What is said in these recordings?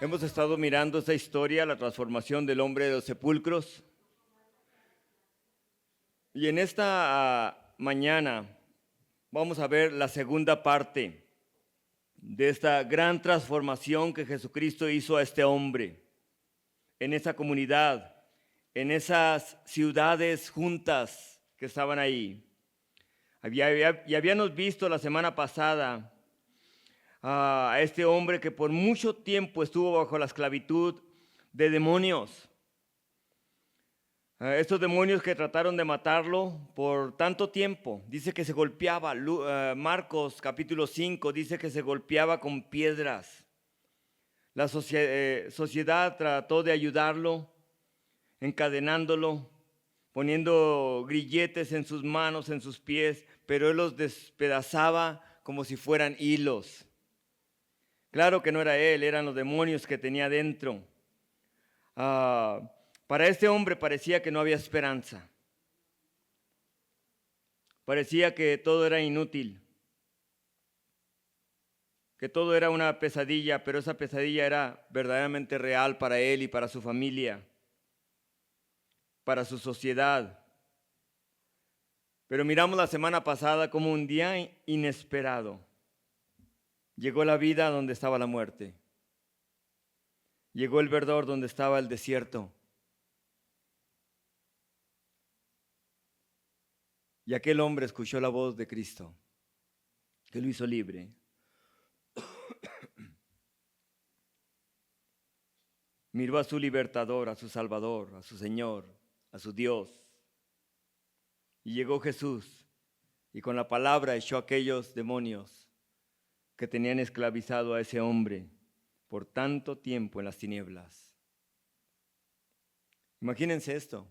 Hemos estado mirando esta historia, la transformación del hombre de los sepulcros. Y en esta mañana vamos a ver la segunda parte de esta gran transformación que Jesucristo hizo a este hombre, en esa comunidad, en esas ciudades juntas que estaban ahí. Y habíamos visto la semana pasada a este hombre que por mucho tiempo estuvo bajo la esclavitud de demonios. Estos demonios que trataron de matarlo por tanto tiempo. Dice que se golpeaba. Marcos capítulo 5 dice que se golpeaba con piedras. La sociedad trató de ayudarlo, encadenándolo, poniendo grilletes en sus manos, en sus pies, pero él los despedazaba como si fueran hilos. Claro que no era él, eran los demonios que tenía dentro. Para este hombre parecía que no había esperanza. Parecía que todo era inútil, que todo era una pesadilla, pero esa pesadilla era verdaderamente real para él y para su familia, para su sociedad. Pero miramos la semana pasada como un día inesperado llegó la vida donde estaba la muerte. Llegó el verdor donde estaba el desierto. Y aquel hombre escuchó la voz de Cristo, que lo hizo libre. Miró a su libertador, a su salvador, a su Señor, a su Dios. Y llegó Jesús y con la palabra echó a aquellos demonios que tenían esclavizado a ese hombre por tanto tiempo en las tinieblas. Imagínense esto.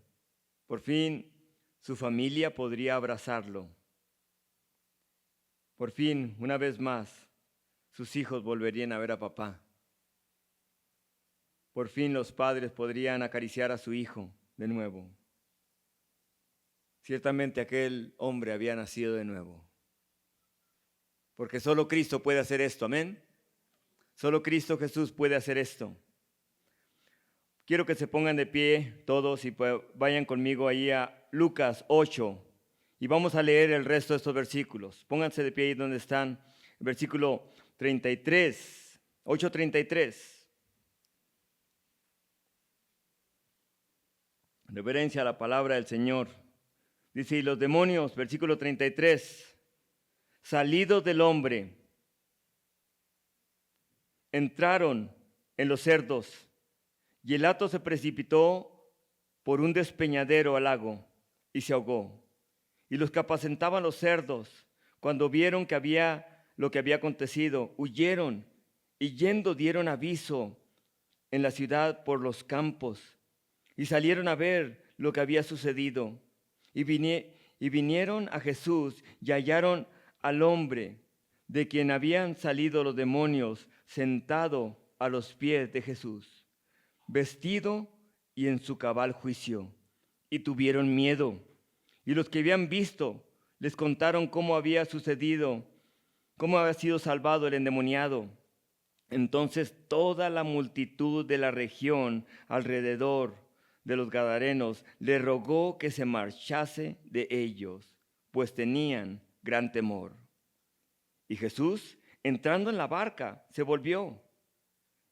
Por fin su familia podría abrazarlo. Por fin, una vez más, sus hijos volverían a ver a papá. Por fin los padres podrían acariciar a su hijo de nuevo. Ciertamente aquel hombre había nacido de nuevo. Porque solo Cristo puede hacer esto, amén. Solo Cristo Jesús puede hacer esto. Quiero que se pongan de pie todos y vayan conmigo ahí a Lucas 8 y vamos a leer el resto de estos versículos. Pónganse de pie ahí donde están. Versículo 33, 8:33. Reverencia a la palabra del Señor. Dice, y los demonios, versículo 33, salidos del hombre, entraron en los cerdos, y el hato se precipitó por un despeñadero al lago y se ahogó. Y los que apacentaban los cerdos, cuando vieron lo que había acontecido, huyeron y yendo dieron aviso en la ciudad por los campos y salieron a ver lo que había sucedido. Y vinieron a Jesús y hallaron al hombre de quien habían salido los demonios sentado a los pies de Jesús, vestido y en su cabal juicio, y tuvieron miedo. Y los que habían visto les contaron cómo había sucedido, cómo había sido salvado el endemoniado. Entonces toda la multitud de la región alrededor de los Gadarenos le rogó que se marchase de ellos, pues tenían gran temor. Y Jesús, entrando en la barca, se volvió.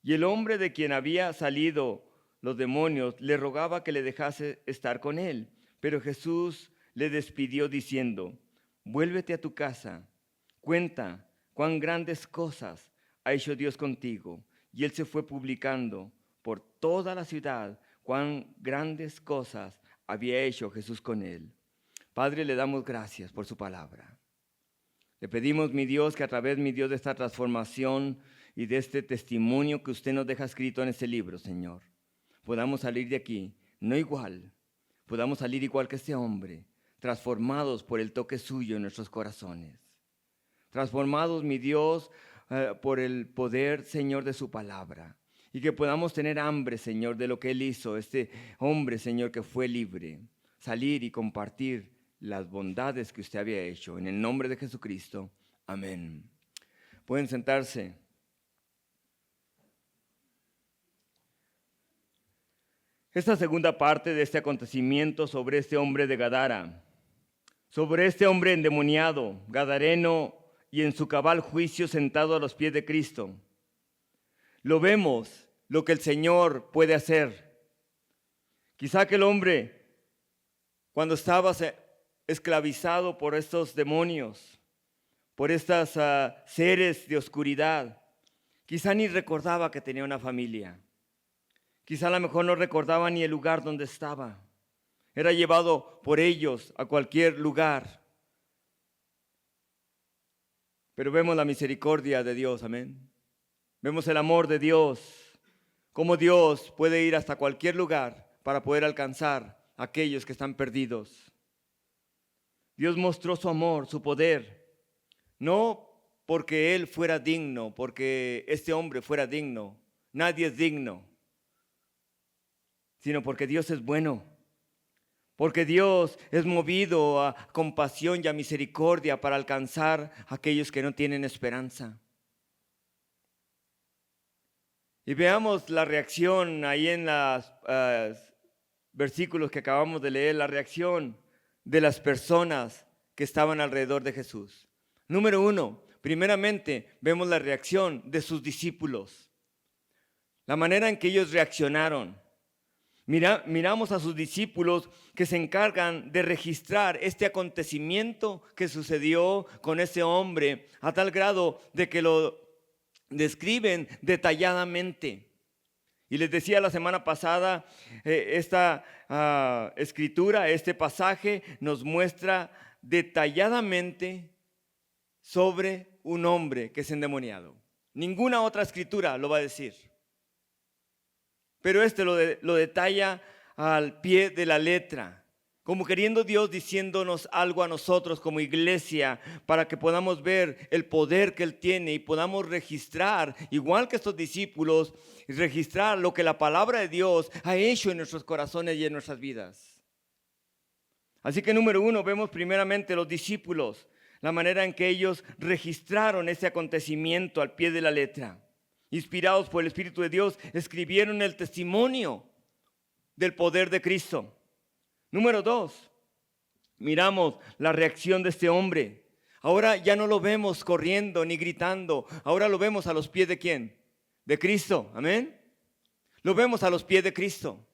Y el hombre de quien había salido los demonios le rogaba que le dejase estar con él. Pero Jesús le despidió diciendo, vuélvete a tu casa, cuenta cuán grandes cosas ha hecho Dios contigo. Y él se fue publicando por toda la ciudad cuán grandes cosas había hecho Jesús con él. Padre, le damos gracias por su palabra. Le pedimos, mi Dios, que a través, mi Dios, de esta transformación y de este testimonio que usted nos deja escrito en este libro, Señor, podamos salir de aquí, no igual, podamos salir igual que este hombre, transformados por el toque suyo en nuestros corazones. Transformados, mi Dios, por el poder, Señor, de su palabra. Y que podamos tener hambre, Señor, de lo que Él hizo, este hombre, Señor, que fue libre. Salir y compartir las bondades que usted había hecho. En el nombre de Jesucristo. Amén. Pueden sentarse. Esta segunda parte de este acontecimiento sobre este hombre de Gadara, sobre este hombre endemoniado, gadareno y en su cabal juicio sentado a los pies de Cristo, lo vemos lo que el Señor puede hacer. Quizá aquel hombre, cuando estaba esclavizado por estos demonios, por estos seres de oscuridad, quizá ni recordaba que tenía una familia. Quizá a lo mejor no recordaba ni el lugar donde estaba. Era llevado por ellos a cualquier lugar. Pero vemos la misericordia de Dios, amén. Vemos el amor de Dios, cómo Dios puede ir hasta cualquier lugar para poder alcanzar a aquellos que están perdidos. Dios mostró su amor, su poder, no porque Él fuera digno, porque este hombre fuera digno. Nadie es digno, sino porque Dios es bueno, porque Dios es movido a compasión y a misericordia para alcanzar a aquellos que no tienen esperanza. Y veamos la reacción ahí en los versículos que acabamos de leer, la reacción de las personas que estaban alrededor de Jesús. Número 1, primeramente vemos la reacción de sus discípulos, la manera en que ellos reaccionaron. Miramos a sus discípulos que se encargan de registrar este acontecimiento que sucedió con ese hombre a tal grado de que lo describen detalladamente. Y les decía la semana pasada, esta escritura, este pasaje nos muestra detalladamente sobre un hombre que es endemoniado. Ninguna otra escritura lo va a decir. Pero este lo detalla al pie de la letra, como queriendo Dios diciéndonos algo a nosotros como iglesia, para que podamos ver el poder que Él tiene y podamos registrar, igual que estos discípulos, registrar lo que la palabra de Dios ha hecho en nuestros corazones y en nuestras vidas. Así que número 1, vemos primeramente los discípulos, la manera en que ellos registraron ese acontecimiento al pie de la letra. Inspirados por el Espíritu de Dios, escribieron el testimonio del poder de Cristo. Número 2, miramos la reacción de este hombre. Ahora ya no lo vemos corriendo ni gritando. Ahora lo vemos a los pies de ¿quién? De Cristo. Amén. Lo vemos a los pies de Cristo.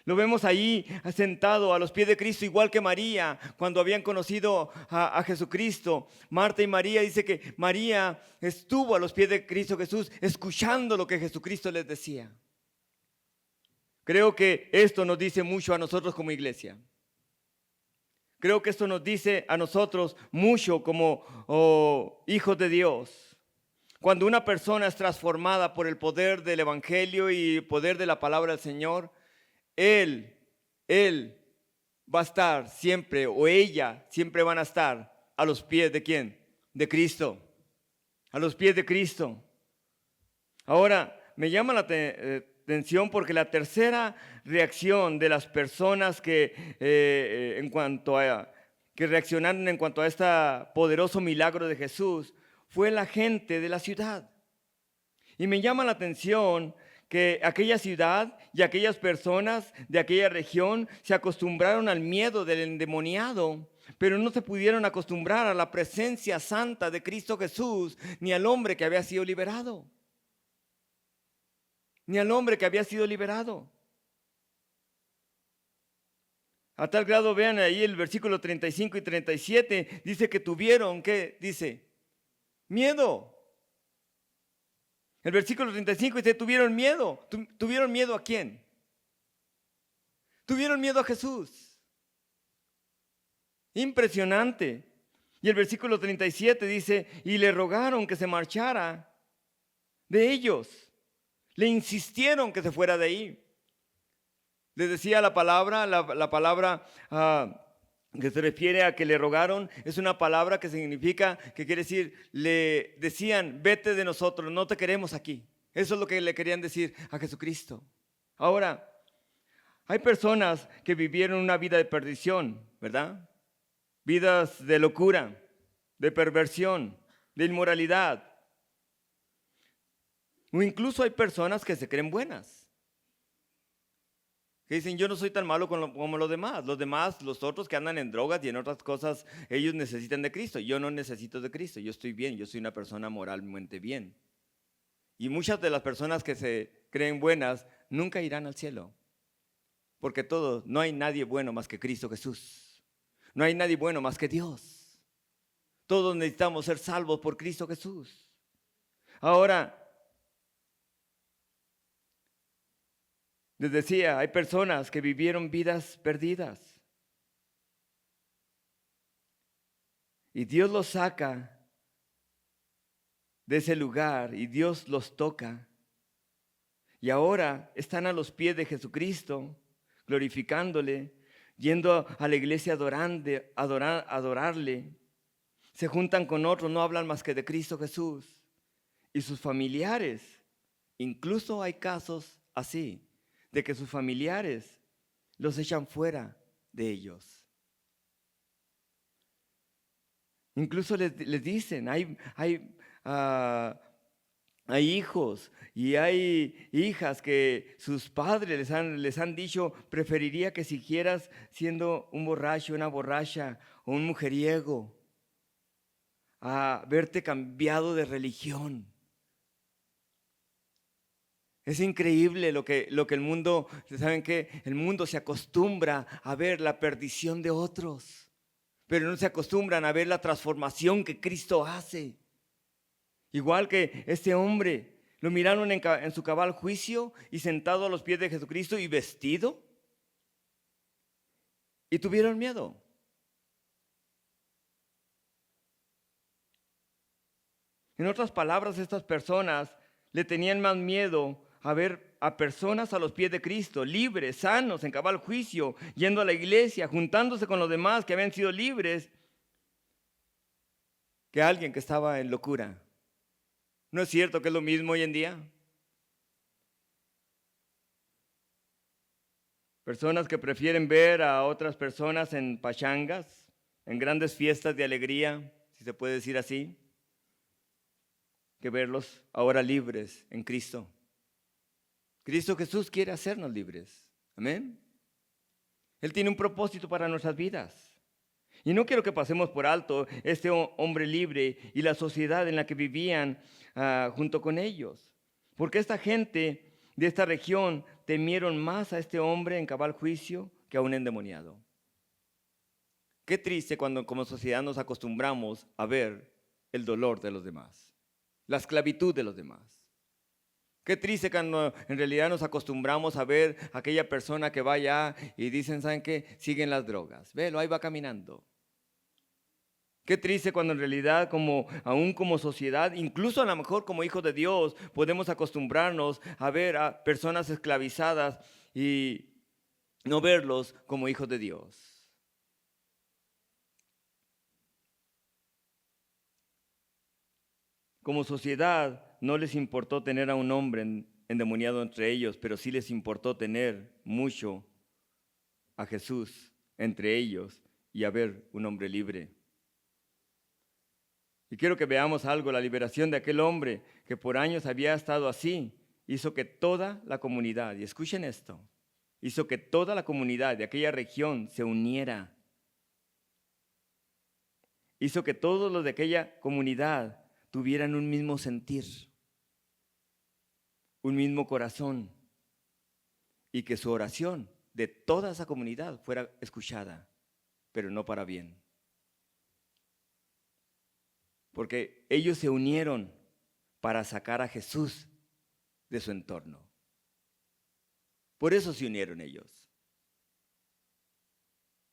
Lo vemos allí sentado a los pies de Cristo, igual que María, cuando habían conocido a Jesucristo. Marta y María, dice que María estuvo a los pies de Cristo Jesús, escuchando lo que Jesucristo les decía. Creo que esto nos dice mucho a nosotros como iglesia. Creo que esto nos dice a nosotros mucho como hijos de Dios. Cuando una persona es transformada por el poder del Evangelio y el poder de la palabra del Señor, Él va a estar siempre, o ella siempre van a estar a los pies de ¿quién? De Cristo. A los pies de Cristo. Ahora, me llama la atención porque la tercera reacción de las personas que reaccionaron en cuanto a este poderoso milagro de Jesús fue la gente de la ciudad. Y me llama la atención que aquella ciudad y aquellas personas de aquella región se acostumbraron al miedo del endemoniado, pero no se pudieron acostumbrar a la presencia santa de Cristo Jesús, ni al hombre que había sido liberado. Ni al hombre que había sido liberado. A tal grado, vean ahí el versículo 35 y 37, dice que tuvieron, ¿qué dice? Miedo. El versículo 35 dice, tuvieron miedo. ¿Tuvieron miedo a quién? Tuvieron miedo a Jesús. Impresionante. Y el versículo 37 dice, y le rogaron que se marchara de ellos. Le insistieron que se fuera de ahí. Les decía la palabra que se refiere a que le rogaron, es una palabra que significa, que quiere decir, le decían, vete de nosotros, no te queremos aquí. Eso es lo que le querían decir a Jesucristo. Ahora, hay personas que vivieron una vida de perdición, ¿verdad? Vidas de locura, de perversión, de inmoralidad. O incluso hay personas que se creen buenas, Que dicen, yo no soy tan malo como los demás. Los demás, los otros que andan en drogas y en otras cosas, ellos necesitan de Cristo. Yo no necesito de Cristo, yo estoy bien, yo soy una persona moralmente bien. Y muchas de las personas que se creen buenas nunca irán al cielo. Porque no hay nadie bueno más que Cristo Jesús. No hay nadie bueno más que Dios. Todos necesitamos ser salvos por Cristo Jesús. Ahora, les decía, hay personas que vivieron vidas perdidas. Y Dios los saca de ese lugar y Dios los toca. Y ahora están a los pies de Jesucristo, glorificándole, yendo a la iglesia adorarle. Se juntan con otros, no hablan más que de Cristo Jesús. Y sus familiares, incluso hay casos así, de que sus familiares los echan fuera de ellos. Incluso les dicen, hay hijos y hay hijas que sus padres les han dicho, preferiría que siguieras siendo un borracho, una borracha o un mujeriego, a verte cambiado de religión. Es increíble lo que el mundo, ¿saben qué? El mundo se acostumbra a ver la perdición de otros, pero no se acostumbran a ver la transformación que Cristo hace. Igual que este hombre, lo miraron en su cabal juicio y sentado a los pies de Jesucristo y vestido, y tuvieron miedo. En otras palabras, estas personas le tenían más miedo a ver a personas a los pies de Cristo, libres, sanos, en cabal juicio, yendo a la iglesia, juntándose con los demás que habían sido libres, que alguien que estaba en locura. ¿No es cierto que es lo mismo hoy en día? Personas que prefieren ver a otras personas en pachangas, en grandes fiestas de alegría, si se puede decir así, que verlos ahora libres en Cristo. Cristo Jesús quiere hacernos libres. Amén. Él tiene un propósito para nuestras vidas. Y no quiero que pasemos por alto este hombre libre y la sociedad en la que vivían junto con ellos. Porque esta gente de esta región temieron más a este hombre en cabal juicio que a un endemoniado. Qué triste cuando como sociedad nos acostumbramos a ver el dolor de los demás, la esclavitud de los demás. Qué triste cuando en realidad nos acostumbramos a ver a aquella persona que va allá y dicen, ¿saben qué? Siguen las drogas. Velo, ahí va caminando. Qué triste cuando en realidad aún como sociedad, incluso a lo mejor como hijos de Dios, podemos acostumbrarnos a ver a personas esclavizadas y no verlos como hijos de Dios. Como sociedad no les importó tener a un hombre endemoniado entre ellos, pero sí les importó tener mucho a Jesús entre ellos y a ver un hombre libre. Y quiero que veamos algo, la liberación de aquel hombre que por años había estado así, hizo que toda la comunidad, y escuchen esto, hizo que toda la comunidad de aquella región se uniera. Hizo que todos los de aquella comunidad tuvieran un mismo sentir, un mismo corazón, y que su oración de toda esa comunidad fuera escuchada, pero no para bien. Porque ellos se unieron para sacar a Jesús de su entorno. Por eso se unieron ellos.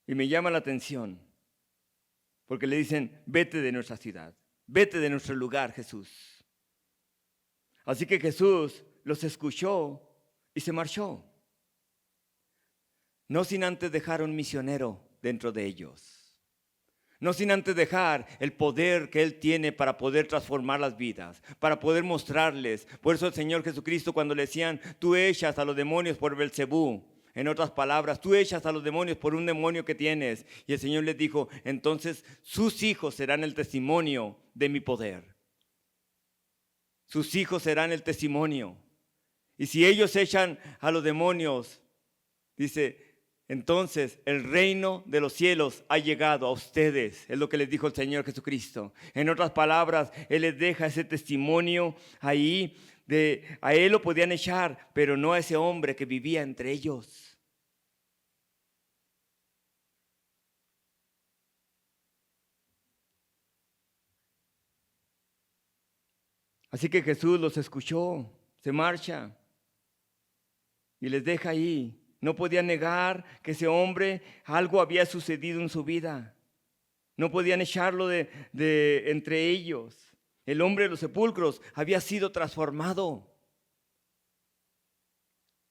Y me llama la atención, porque le dicen, vete de nuestra ciudad, vete de nuestro lugar, Jesús. Así que Jesús los escuchó y se marchó. No sin antes dejar un misionero dentro de ellos. No sin antes dejar el poder que Él tiene para poder transformar las vidas, para poder mostrarles. Por eso el Señor Jesucristo cuando le decían, tú echas a los demonios por Belcebú. En otras palabras, tú echas a los demonios por un demonio que tienes. Y el Señor les dijo, entonces sus hijos serán el testimonio de mi poder. Sus hijos serán el testimonio. Y si ellos echan a los demonios Dice, entonces el reino de los cielos ha llegado a ustedes. Es lo que les dijo el Señor Jesucristo. En otras palabras, Él les deja ese testimonio ahí. A Él lo podían echar, pero no a ese hombre que vivía entre ellos. Así que Jesús los escuchó, se marcha y les deja ahí. No podían negar que ese hombre, algo había sucedido en su vida. No podían echarlo de entre ellos. El hombre de los sepulcros había sido transformado.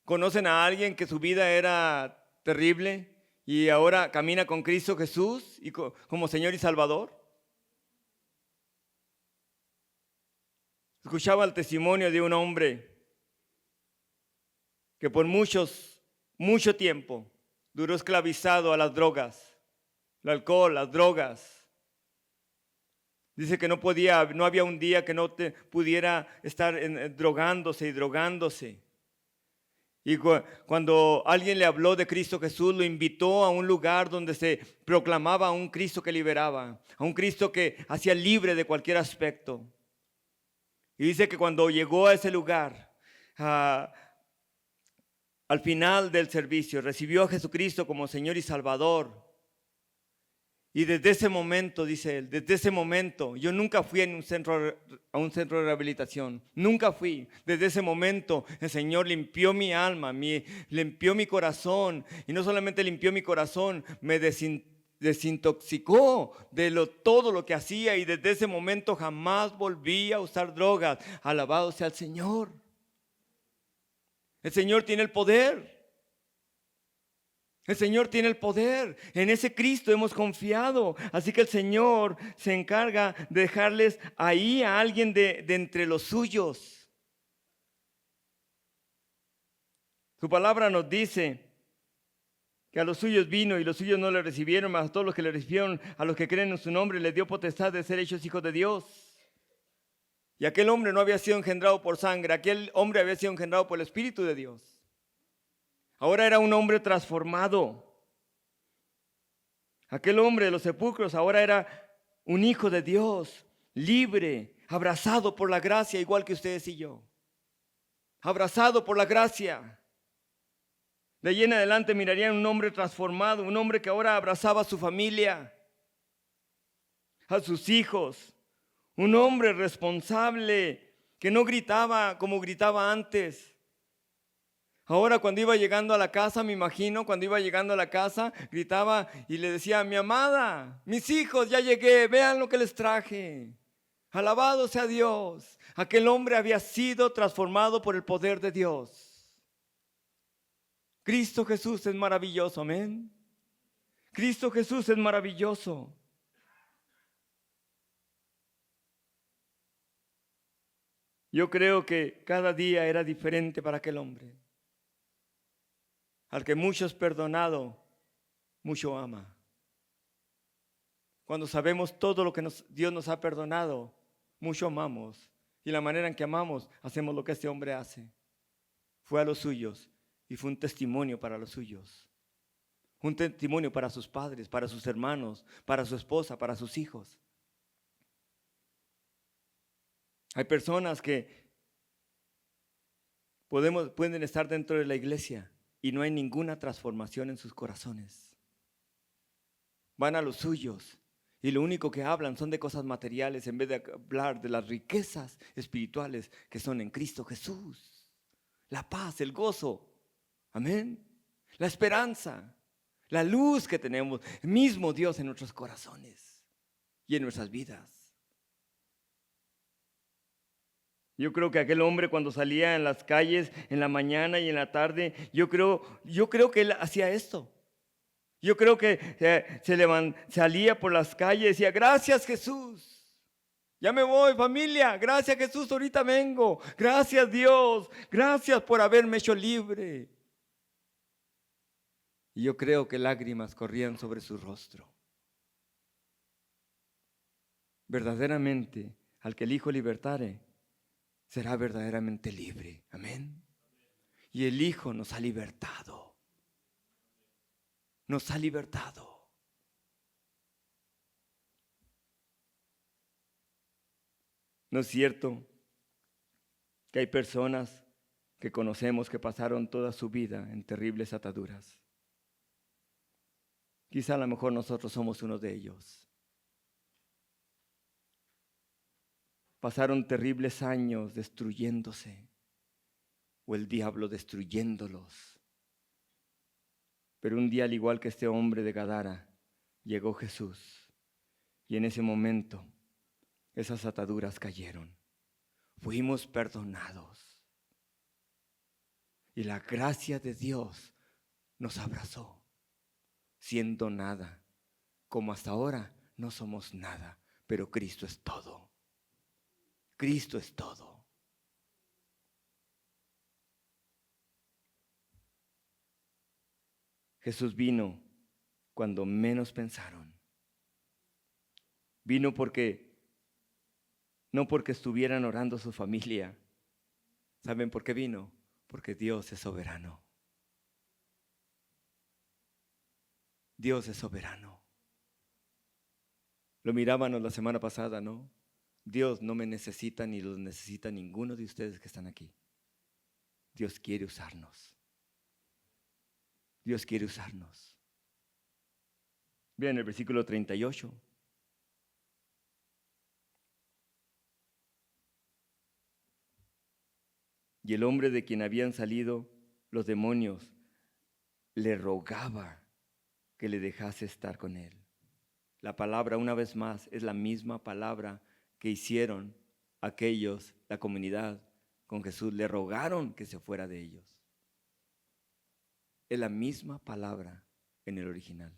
¿Conocen a alguien que su vida era terrible y ahora camina con Cristo Jesús y como Señor y Salvador? Escuchaba el testimonio de un hombre que por mucho tiempo duró esclavizado a las drogas, el alcohol, las drogas. Dice que no había un día que no pudiera estar drogándose. Y cuando alguien le habló de Cristo Jesús, lo invitó a un lugar donde se proclamaba a un Cristo que liberaba, a un Cristo que hacía libre de cualquier aspecto. Y dice que cuando llegó a ese lugar, al final del servicio, recibió a Jesucristo como Señor y Salvador. Y desde ese momento, dice él, desde ese momento, yo nunca fui a un centro de rehabilitación, nunca fui. Desde ese momento el Señor limpió mi alma, limpió mi corazón. Y no solamente limpió mi corazón, me desintoxicó de todo lo que hacía. Y desde ese momento jamás volví a usar drogas. Alabado sea el Señor. El Señor tiene el poder. El Señor tiene el poder. En ese Cristo hemos confiado. Así que el Señor se encarga de dejarles ahí a alguien de entre los suyos. Su palabra nos dice que a los suyos vino y los suyos no le recibieron, mas a todos los que le recibieron, a los que creen en su nombre, les dio potestad de ser hechos hijos de Dios. Y aquel hombre no había sido engendrado por sangre, aquel hombre había sido engendrado por el Espíritu de Dios. Ahora era un hombre transformado. Aquel hombre de los sepulcros ahora era un hijo de Dios, libre, abrazado por la gracia, igual que ustedes y yo. Abrazado por la gracia. De ahí en adelante mirarían un hombre transformado, un hombre que ahora abrazaba a su familia, a sus hijos. Un hombre responsable que no gritaba como gritaba antes. Ahora cuando iba llegando a la casa, me imagino, cuando iba llegando a la casa, gritaba y le decía, mi amada, mis hijos, ya llegué, vean lo que les traje. Alabado sea Dios. Aquel hombre había sido transformado por el poder de Dios. Cristo Jesús es maravilloso, amén. Cristo Jesús es maravilloso. Yo creo que cada día era diferente para aquel hombre. Al que mucho es perdonado, mucho ama. Cuando sabemos todo lo que Dios nos ha perdonado, mucho amamos. Y la manera en que amamos, hacemos lo que este hombre hace. Fue a los suyos y fue un testimonio para los suyos. Un testimonio para sus padres, para sus hermanos, para su esposa, para sus hijos. Hay personas que pueden estar dentro de la iglesia y no hay ninguna transformación en sus corazones. Van a los suyos y lo único que hablan son de cosas materiales en vez de hablar de las riquezas espirituales que son en Cristo Jesús. La paz, el gozo, amén. La esperanza, la luz que tenemos, el mismo Dios en nuestros corazones y en nuestras vidas. Yo creo que aquel hombre cuando salía en las calles en la mañana y en la tarde, yo creo que él hacía esto. Yo creo que salía por las calles y decía, gracias Jesús, ya me voy familia, gracias Jesús, ahorita vengo, gracias Dios, gracias por haberme hecho libre. Y yo creo que lágrimas corrían sobre su rostro. Verdaderamente, al que el Hijo libertare, será verdaderamente libre. Amén. Y el Hijo nos ha libertado. nos ha libertado. ¿No es cierto que hay personas que conocemos que pasaron toda su vida en terribles ataduras? Quizá a lo mejor nosotros somos uno de ellos. Pasaron terribles años destruyéndose, o el diablo destruyéndolos. Pero un día, al igual que este hombre de Gadara, llegó Jesús, y en ese momento esas ataduras cayeron. Fuimos perdonados. Y la gracia de Dios nos abrazó, siendo nada. Como hasta ahora no somos nada, pero Cristo es todo. Cristo es todo. Jesús vino cuando menos pensaron. Vino no porque estuvieran orando su familia. ¿Saben por qué vino? Porque Dios es soberano. Dios es soberano. Lo mirábamos la semana pasada, ¿no? Dios no me necesita ni los necesita ninguno de ustedes que están aquí. Dios quiere usarnos. Dios quiere usarnos. Vean el versículo 38. Y el hombre de quien habían salido los demonios le rogaba que le dejase estar con él. La palabra, una vez más, es la misma palabra que hicieron aquellos, la comunidad, con Jesús. Le rogaron que se fuera de ellos. Es la misma palabra en el original.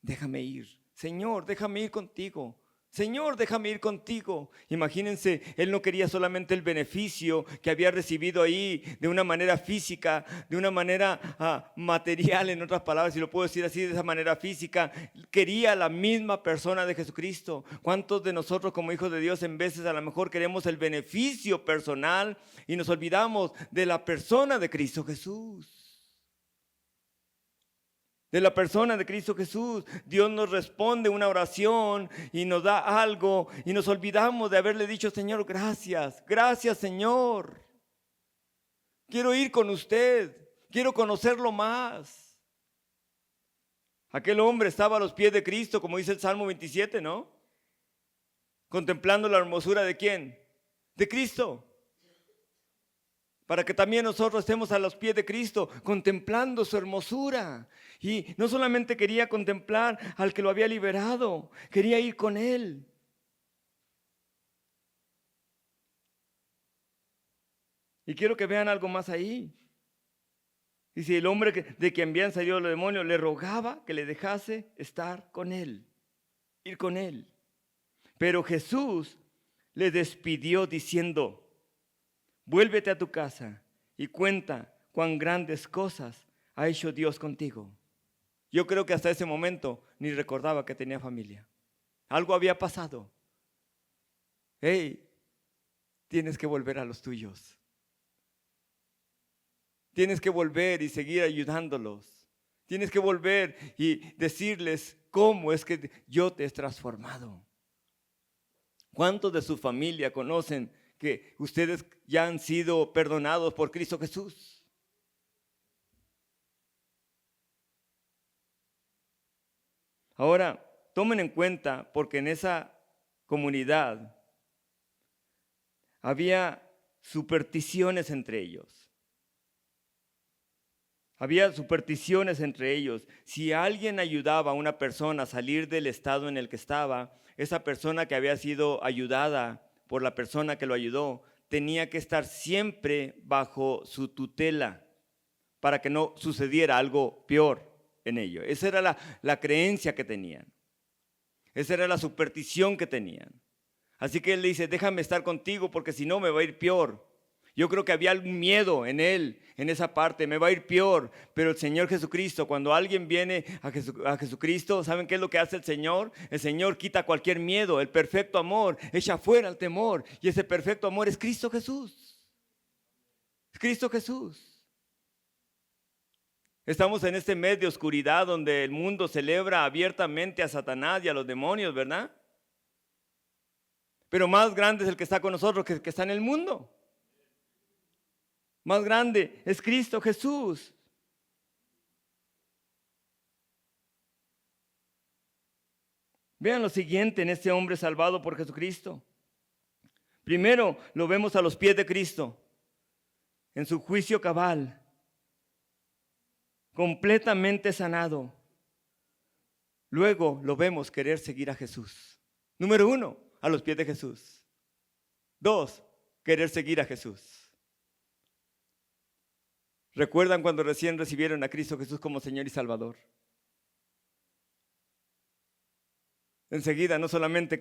Déjame ir. Señor, déjame ir contigo. Señor, déjame ir contigo. Imagínense, él no quería solamente el beneficio que había recibido ahí de una manera física, de una manera material, en otras palabras, si lo puedo decir así, de esa manera física. Quería la misma persona de Jesucristo. ¿Cuántos de nosotros como hijos de Dios en veces a lo mejor queremos el beneficio personal y nos olvidamos de la persona de Cristo Jesús? De la persona de Cristo Jesús. Dios nos responde una oración y nos da algo y nos olvidamos de haberle dicho: Señor, gracias, gracias Señor. Quiero ir con usted, quiero conocerlo más. Aquel hombre estaba a los pies de Cristo, como dice el Salmo 27, ¿no? Contemplando la hermosura de ¿quién? De Cristo. Para que también nosotros estemos a los pies de Cristo, contemplando su hermosura. Y no solamente quería contemplar al que lo había liberado, quería ir con él. Y quiero que vean algo más ahí. Dice, el hombre de quien habían salido los demonios le rogaba que le dejase estar con él, ir con él. Pero Jesús le despidió diciendo: vuélvete a tu casa y cuenta cuán grandes cosas ha hecho Dios contigo. Yo creo que hasta ese momento ni recordaba que tenía familia. Algo había pasado. Hey, tienes que volver a los tuyos. Tienes que volver y seguir ayudándolos. Tienes que volver y decirles cómo es que yo te he transformado. ¿Cuántos de su familia conocen que ustedes ya han sido perdonados por Cristo Jesús? Ahora, tomen en cuenta, porque en esa comunidad había supersticiones entre ellos. Había supersticiones entre ellos. Si alguien ayudaba a una persona a salir del estado en el que estaba, esa persona que había sido ayudada por la persona que lo ayudó, tenía que estar siempre bajo su tutela para que no sucediera algo peor en ello. Esa era la creencia que tenían. Esa era la superstición que tenían. Así que él le dice: déjame estar contigo porque si no me va a ir peor. Yo creo que había algún miedo en él, en esa parte, me va a ir peor. Pero el Señor Jesucristo, cuando alguien viene a Jesucristo, ¿saben qué es lo que hace el Señor? El Señor quita cualquier miedo, el perfecto amor, echa fuera el temor. Y ese perfecto amor es Cristo Jesús. Es Cristo Jesús. Estamos en este mes de oscuridad donde el mundo celebra abiertamente a Satanás y a los demonios, ¿verdad? Pero más grande es el que está con nosotros que el que está en el mundo. Más grande es Cristo Jesús. Vean lo siguiente en este hombre salvado por Jesucristo. Primero lo vemos a los pies de Cristo, en su juicio cabal, completamente sanado. Luego lo vemos querer seguir a Jesús. Número 1, a los pies de Jesús. 2, querer seguir a Jesús. ¿Recuerdan cuando recién recibieron a Cristo Jesús como Señor y Salvador? Enseguida no solamente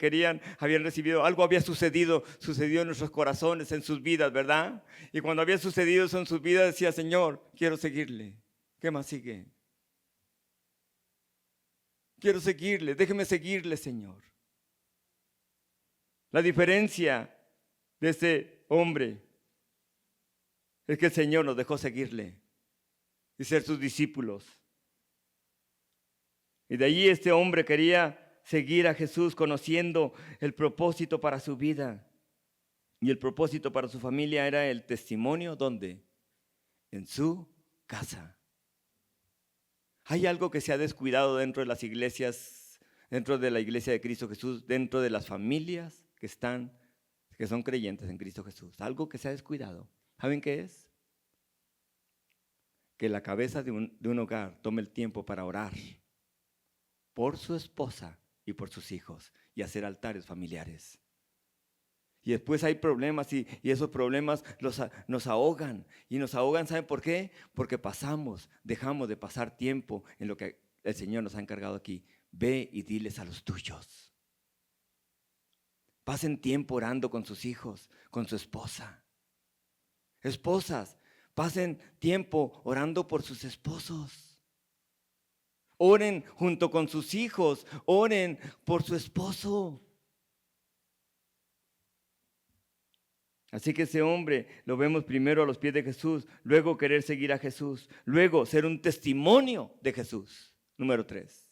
habían recibido, algo había sucedido en nuestros corazones, en sus vidas, ¿verdad? Y cuando había sucedido eso en sus vidas decía, Señor, quiero seguirle. ¿Qué más sigue? Quiero seguirle, déjeme seguirle, Señor. La diferencia de este hombre es que el Señor nos dejó seguirle y ser sus discípulos. Y de allí este hombre quería seguir a Jesús conociendo el propósito para su vida. Y el propósito para su familia era el testimonio, ¿dónde? En su casa. Hay algo que se ha descuidado dentro de las iglesias, dentro de la iglesia de Cristo Jesús, dentro de las familias que son creyentes en Cristo Jesús. Algo que se ha descuidado. ¿Saben qué es? Que la cabeza de un hogar tome el tiempo para orar por su esposa y por sus hijos y hacer altares familiares. Y después hay problemas y esos problemas nos ahogan. Y nos ahogan, ¿saben por qué? Porque dejamos de pasar tiempo en lo que el Señor nos ha encargado aquí. Ve y diles a los tuyos. Pasen tiempo orando con sus hijos, con su esposa. Esposas, pasen tiempo orando por sus esposos. Oren junto con sus hijos, oren por su esposo. Así que ese hombre lo vemos primero a los pies de Jesús, luego querer seguir a Jesús, luego ser un testimonio de Jesús. Número 3.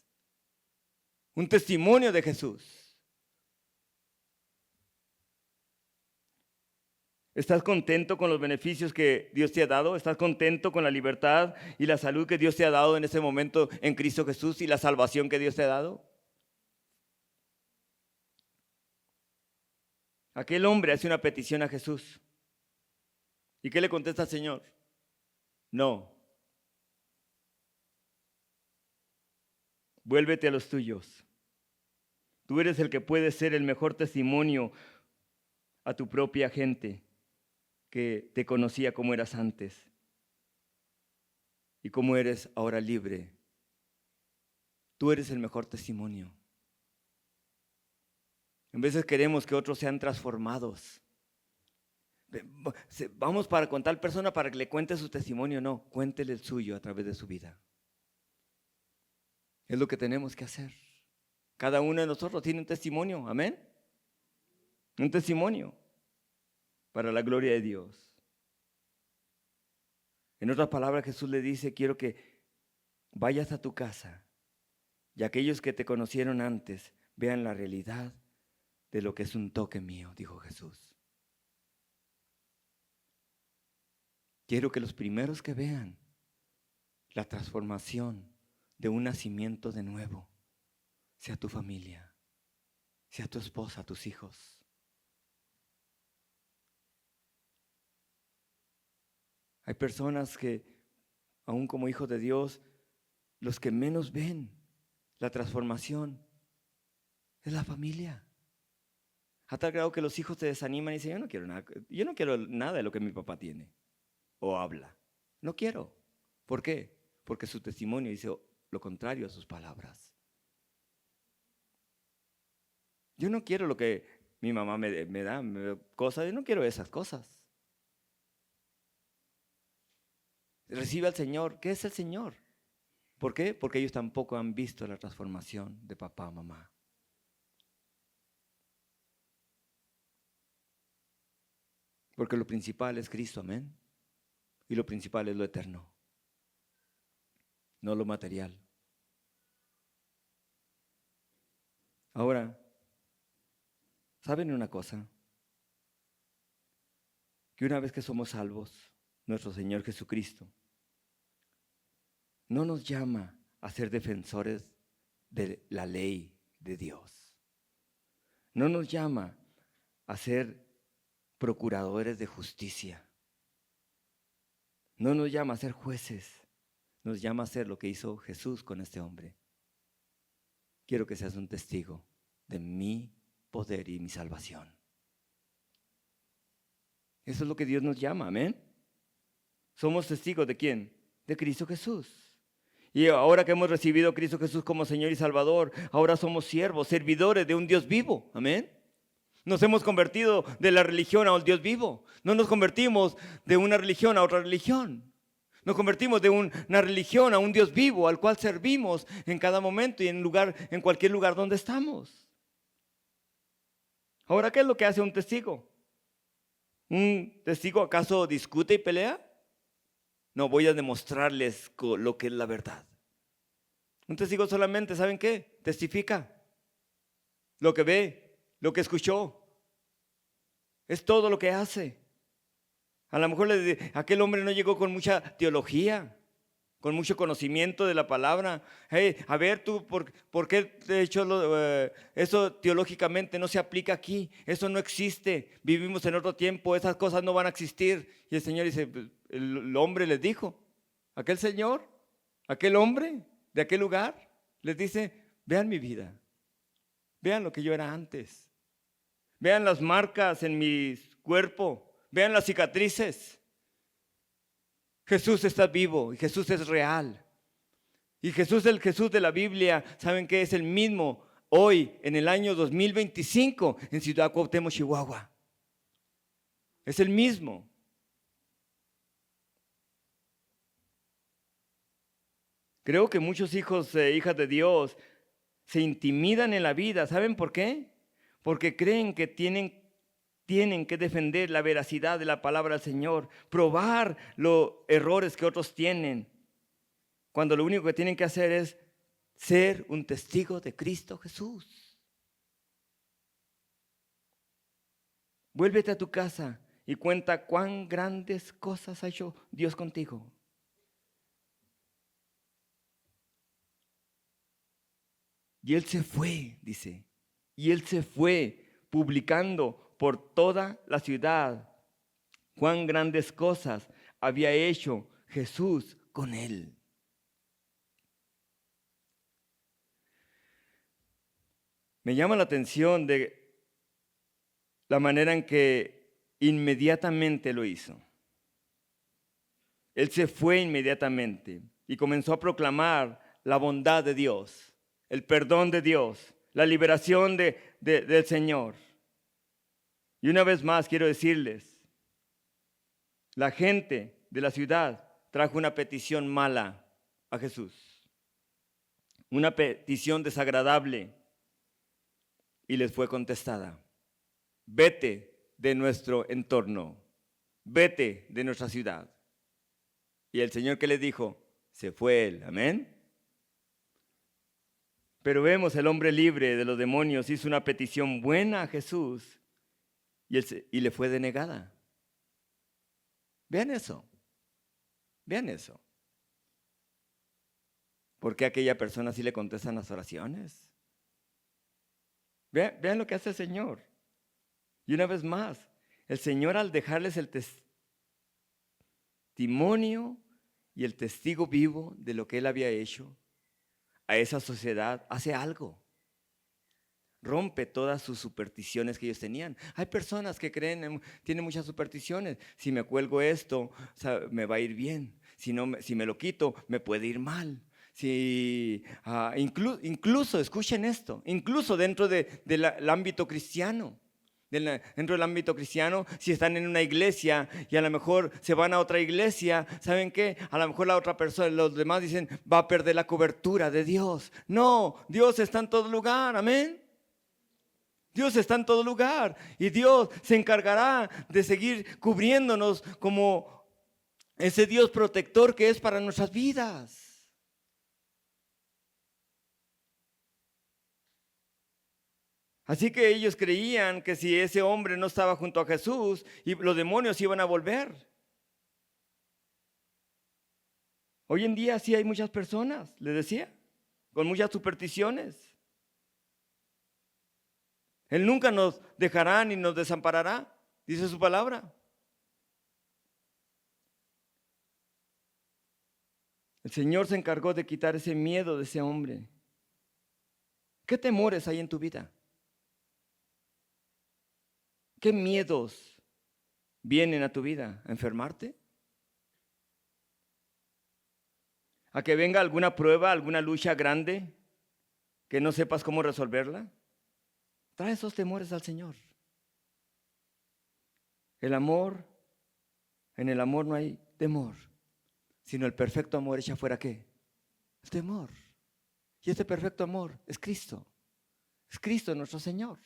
Un testimonio de Jesús. ¿Estás contento con los beneficios que Dios te ha dado? ¿Estás contento con la libertad y la salud que Dios te ha dado en ese momento en Cristo Jesús y la salvación que Dios te ha dado? Aquel hombre hace una petición a Jesús. ¿Y qué le contesta al Señor? No. Vuélvete a los tuyos. Tú eres el que puede ser el mejor testimonio a tu propia gente que te conocía como eras antes y como eres ahora libre. Tú eres el mejor testimonio. En veces queremos que otros sean transformados. Vamos con tal persona para que le cuente su testimonio. No, cuéntele el suyo a través de su vida. Es lo que tenemos que hacer. Cada uno de nosotros tiene un testimonio, amén. Un testimonio para la gloria de Dios. En otras palabras, Jesús le dice, quiero que vayas a tu casa y aquellos que te conocieron antes vean la realidad de lo que es un toque mío, dijo Jesús. Quiero que los primeros que vean la transformación de un nacimiento de nuevo sea tu familia, sea tu esposa, tus hijos. Hay personas que, aún como hijos de Dios, los que menos ven la transformación es la familia. A tal grado que los hijos te desaniman y dicen, yo no quiero nada de lo que mi papá tiene o habla. No quiero. ¿Por qué? Porque su testimonio dice lo contrario a sus palabras. Yo no quiero lo que mi mamá me da cosas, yo no quiero esas cosas. Recibe al Señor. ¿Qué es el Señor? ¿Por qué? Porque ellos tampoco han visto la transformación de papá o mamá. Porque lo principal es Cristo, amén. Y lo principal es lo eterno. no lo material. Ahora, ¿saben una cosa? Que una vez que somos salvos, nuestro Señor Jesucristo no nos llama a ser defensores de la ley de Dios. No nos llama a ser procuradores de justicia. No nos llama a ser jueces. Nos llama a hacer lo que hizo Jesús con este hombre. Quiero que seas un testigo de mi poder y mi salvación. Eso es lo que Dios nos llama, amén. Somos testigos ¿de quién? De Cristo Jesús. Y ahora que hemos recibido a Cristo Jesús como Señor y Salvador, ahora somos siervos, servidores de un Dios vivo, amén. Nos hemos convertido de la religión a un Dios vivo. No nos convertimos de una religión a otra religión. Nos convertimos de una religión a un Dios vivo al cual servimos en cada momento y en cualquier lugar donde estamos. Ahora, ¿qué es lo que hace un testigo? ¿Un testigo acaso discute y pelea? No, voy a demostrarles lo que es la verdad. Un testigo solamente, ¿saben qué? Testifica lo que ve, lo que escuchó. Es todo lo que hace. A lo mejor aquel hombre no llegó con mucha teología, con mucho conocimiento de la palabra. Hey, a ver tú, ¿por qué de hecho eso teológicamente no se aplica aquí? Eso no existe. Vivimos en otro tiempo, esas cosas no van a existir. Y el Señor dice, el hombre les dijo, aquel señor, aquel hombre de aquel lugar, les dice, vean mi vida, vean lo que yo era antes, vean las marcas en mi cuerpo. Vean las cicatrices. Jesús está vivo y Jesús es real. Y Jesús, el Jesús de la Biblia, ¿saben qué? Es el mismo hoy, en el año 2025, en Ciudad Cuauhtémoc, Chihuahua. Es el mismo. Creo que muchos hijos e hijas de Dios se intimidan en la vida. ¿Saben por qué? Porque creen que tienen que defender la veracidad de la palabra del Señor, probar los errores que otros tienen, cuando lo único que tienen que hacer es ser un testigo de Cristo Jesús. Vuélvete a tu casa y cuenta cuán grandes cosas ha hecho Dios contigo. Y Él se fue, dice, y Él se fue publicando por toda la ciudad cuán grandes cosas había hecho Jesús con él. Me llama la atención de la manera en que inmediatamente lo hizo. Él se fue inmediatamente y comenzó a proclamar la bondad de Dios, el perdón de Dios, la liberación del Señor. Y una vez más quiero decirles, la gente de la ciudad trajo una petición mala a Jesús, una petición desagradable, y les fue contestada: vete de nuestro entorno, vete de nuestra ciudad. Y el Señor, ¿qué les dijo? Se fue él, amén. Pero el hombre libre de los demonios hizo una petición buena a Jesús y le fue denegada. Vean eso. Vean eso. ¿Por qué a aquella persona sí le contestan las oraciones? Vean lo que hace el Señor. Y una vez más, el Señor, al dejarles el testimonio y el testigo vivo de lo que Él había hecho a esa sociedad, hace algo. Rompe todas sus supersticiones que ellos tenían. Hay personas que creen, tienen muchas supersticiones. Si me cuelgo esto, o sea, me va a ir bien. Si me lo quito, me puede ir mal. Incluso, escuchen esto, incluso dentro del ámbito cristiano. Dentro del ámbito cristiano, si están en una iglesia y a lo mejor se van a otra iglesia, ¿saben qué? A lo mejor la otra persona, los demás dicen, va a perder la cobertura de Dios. No, Dios está en todo lugar, amén. Dios está en todo lugar y Dios se encargará de seguir cubriéndonos como ese Dios protector que es para nuestras vidas. Así que ellos creían que si ese hombre no estaba junto a Jesús, y los demonios iban a volver. Hoy en día sí hay muchas personas, les decía, con muchas supersticiones. Él nunca nos dejará ni nos desamparará, dice su palabra. El Señor se encargó de quitar ese miedo de ese hombre. ¿Qué temores hay en tu vida? ¿Qué miedos vienen a tu vida? ¿A enfermarte? ¿A que venga alguna prueba, alguna lucha grande que no sepas cómo resolverla? Trae esos temores al Señor. El amor, en el amor no hay temor, sino el perfecto amor echa fuera ¿qué? El temor. Y este perfecto amor es Cristo. Es Cristo nuestro Señor.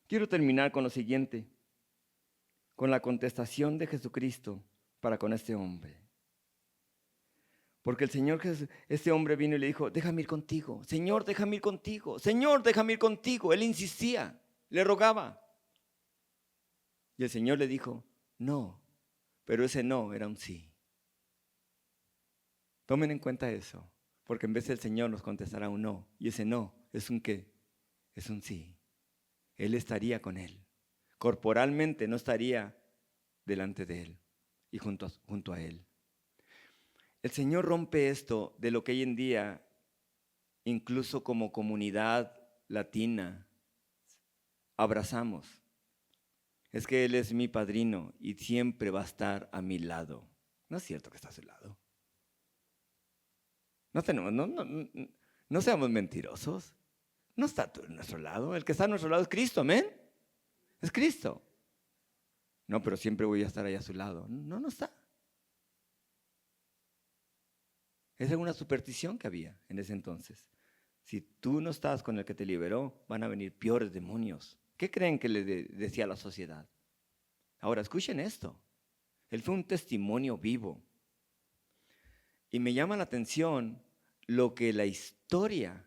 Quiero terminar con lo siguiente, con la contestación de Jesucristo para con este hombre. Porque el Señor, este hombre vino y le dijo, déjame ir contigo. Señor, déjame ir contigo. Señor, déjame ir contigo. Él insistía, le rogaba. Y el Señor le dijo, no, pero ese no era un sí. Tomen en cuenta eso, porque en vez del Señor nos contestará un no, y ese no es un qué, es un sí. Él estaría con él. Corporalmente no estaría delante de él y junto a él. El Señor rompe esto de lo que hoy en día, incluso como comunidad latina, abrazamos. Es que Él es mi padrino y siempre va a estar a mi lado. No es cierto que está a su lado. No seamos mentirosos. No está a nuestro lado. El que está a nuestro lado es Cristo, amén. Es Cristo. No, pero siempre voy a estar ahí a su lado. No, no está. Esa es una superstición que había en ese entonces. Si tú no estás con el que te liberó, van a venir peores demonios. ¿Qué creen que le decía a la sociedad? Ahora, escuchen esto. Él fue un testimonio vivo. Y me llama la atención lo que la historia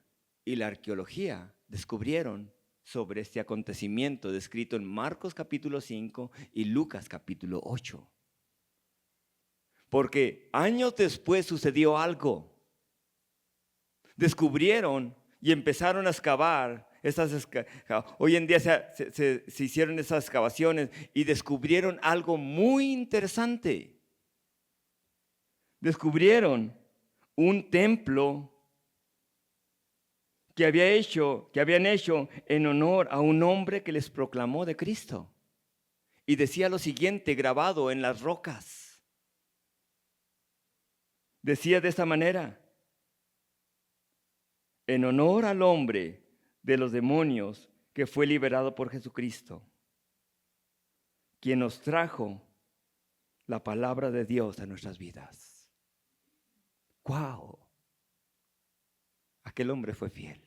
y la arqueología descubrieron sobre este acontecimiento descrito en Marcos capítulo 5 y Lucas capítulo 8. Porque años después sucedió algo. Descubrieron y empezaron a excavar. Hoy en día se hicieron esas excavaciones y descubrieron algo muy interesante. Descubrieron un templo que habían hecho en honor a un hombre que les proclamó de Cristo. Y decía lo siguiente, grabado en las rocas. Decía de esta manera: en honor al hombre de los demonios que fue liberado por Jesucristo, quien nos trajo la palabra de Dios a nuestras vidas. ¡Wow! Aquel hombre fue fiel.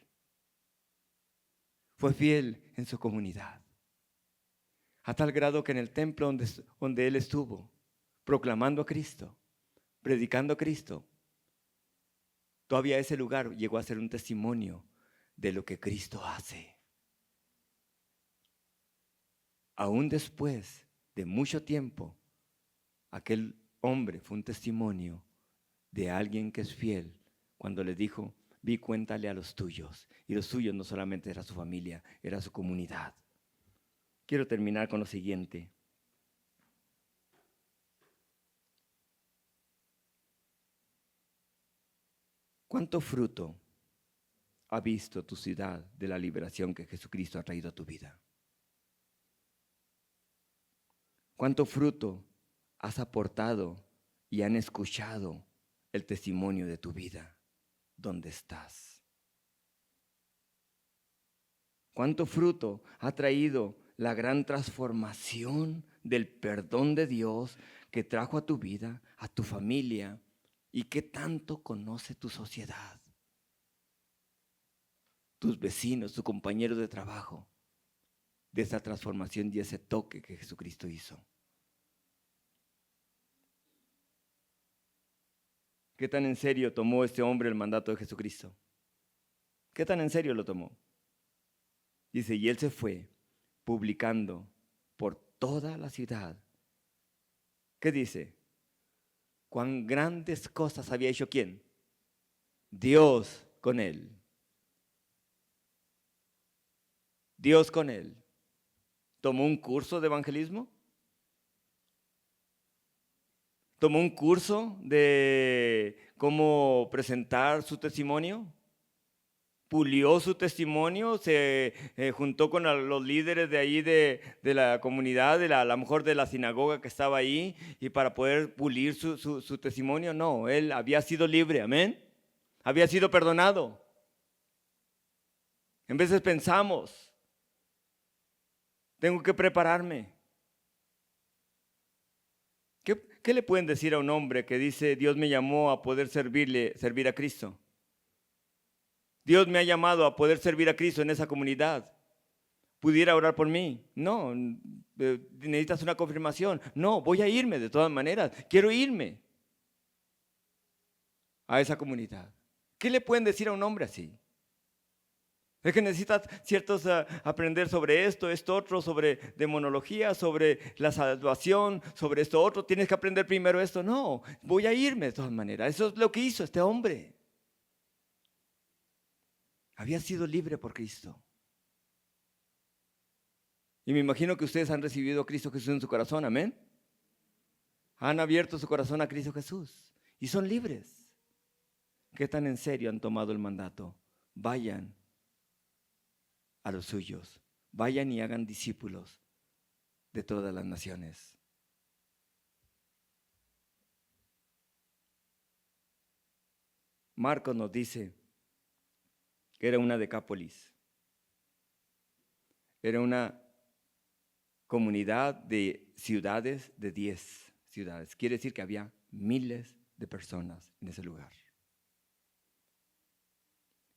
Fue fiel en su comunidad. A tal grado que en el templo donde él estuvo, proclamando a Cristo, predicando a Cristo, todavía ese lugar llegó a ser un testimonio de lo que Cristo hace. Aún después de mucho tiempo, aquel hombre fue un testimonio de alguien que es fiel cuando le dijo, vi, cuéntale a los tuyos. Y los suyos no solamente era su familia, era su comunidad. Quiero terminar con lo siguiente. ¿Cuánto fruto ha visto tu ciudad de la liberación que Jesucristo ha traído a tu vida? ¿Cuánto fruto has aportado y han escuchado el testimonio de tu vida? ¿Dónde estás? ¿Cuánto fruto ha traído la gran transformación del perdón de Dios que trajo a tu vida, a tu familia? ¿Y qué tanto conoce tu sociedad? Tus vecinos, tus compañeros de trabajo, de esa transformación y ese toque que Jesucristo hizo. ¿Qué tan en serio tomó este hombre el mandato de Jesucristo? ¿Qué tan en serio lo tomó? Dice, y él se fue publicando por toda la ciudad. ¿Qué dice? Cuán grandes cosas había hecho ¿quién? Dios con él. Dios con él. ¿Tomó un curso de evangelismo? ¿Tomó un curso de cómo presentar su testimonio? ¿Pulió su testimonio? ¿Se juntó con los líderes de ahí de la comunidad, a lo mejor de la sinagoga que estaba ahí, y para poder pulir su testimonio? No, él había sido libre, amén. Había sido perdonado. En veces pensamos, tengo que prepararme. ¿Qué le pueden decir a un hombre que dice, Dios me llamó a poder servir a Cristo? Dios me ha llamado a poder servir a Cristo en esa comunidad. ¿Pudiera orar por mí? No, necesitas una confirmación. No, voy a irme de todas maneras. Quiero irme a esa comunidad. ¿Qué le pueden decir a un hombre así? Es que necesitas aprender sobre esto otro, sobre demonología, sobre la salvación, sobre esto otro. Tienes que aprender primero esto. No, voy a irme de todas maneras. Eso es lo que hizo este hombre. Había sido libre por Cristo. Y me imagino que ustedes han recibido a Cristo Jesús en su corazón, amén. Han abierto su corazón a Cristo Jesús y son libres. ¿Qué tan en serio han tomado el mandato? Vayan a los suyos, vayan y hagan discípulos de todas las naciones. Marcos nos dice que era una Decápolis, era una comunidad de ciudades, de 10 ciudades. Quiere decir que había miles de personas en ese lugar.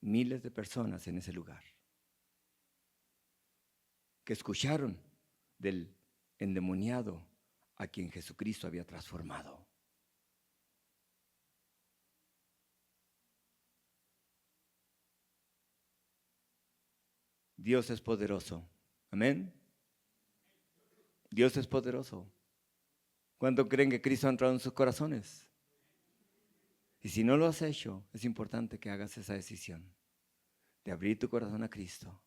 Miles de personas en ese lugar que escucharon del endemoniado a quien Jesucristo había transformado. Dios es poderoso. Amén. Dios es poderoso. ¿Cuánto creen que Cristo ha entrado en sus corazones? Y si no lo has hecho, es importante que hagas esa decisión de abrir tu corazón a Cristo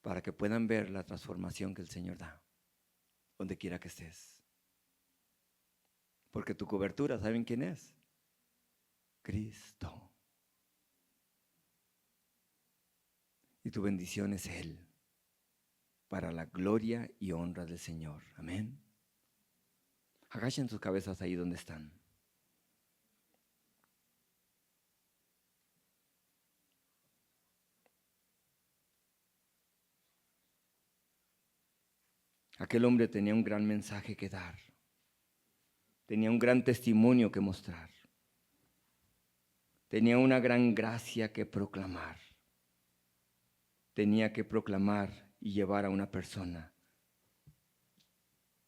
para que puedan ver la transformación que el Señor da, donde quiera que estés. Porque tu cobertura, ¿saben quién es? Cristo. Y tu bendición es Él, para la gloria y honra del Señor. Amén. Agachen sus cabezas ahí donde están. Aquel hombre tenía un gran mensaje que dar. Tenía un gran testimonio que mostrar. Tenía una gran gracia que proclamar. Tenía que proclamar y llevar a una persona.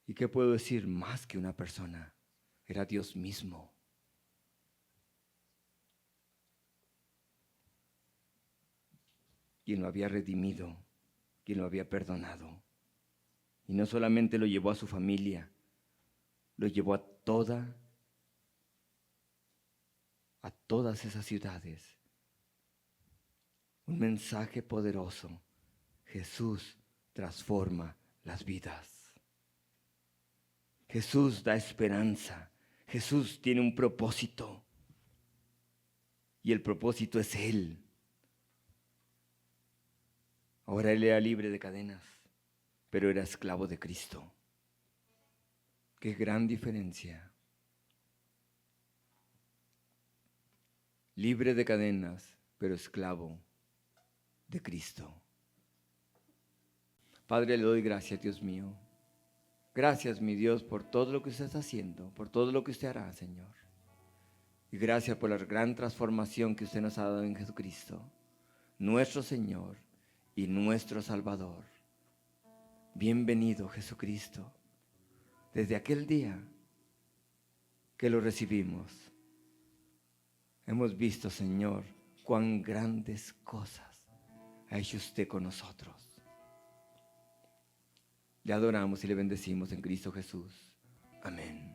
¿Y qué puedo decir? Más que una persona. Era Dios mismo. Quien lo había redimido, quien lo había perdonado. Y no solamente lo llevó a su familia, lo llevó a todas esas ciudades. Un mensaje poderoso. Jesús transforma las vidas. Jesús da esperanza. Jesús tiene un propósito. Y el propósito es Él. Ahora Él era libre de cadenas, pero era esclavo de Cristo. Qué gran diferencia. Libre de cadenas, pero esclavo de Cristo. Padre, le doy gracias, Dios mío. Gracias, mi Dios, por todo lo que usted está haciendo, por todo lo que usted hará, Señor. Y gracias por la gran transformación que usted nos ha dado en Jesucristo, nuestro Señor y nuestro Salvador. Bienvenido, Jesucristo. Desde aquel día que lo recibimos, hemos visto, Señor, cuán grandes cosas ha hecho usted con nosotros. Le adoramos y le bendecimos en Cristo Jesús. Amén.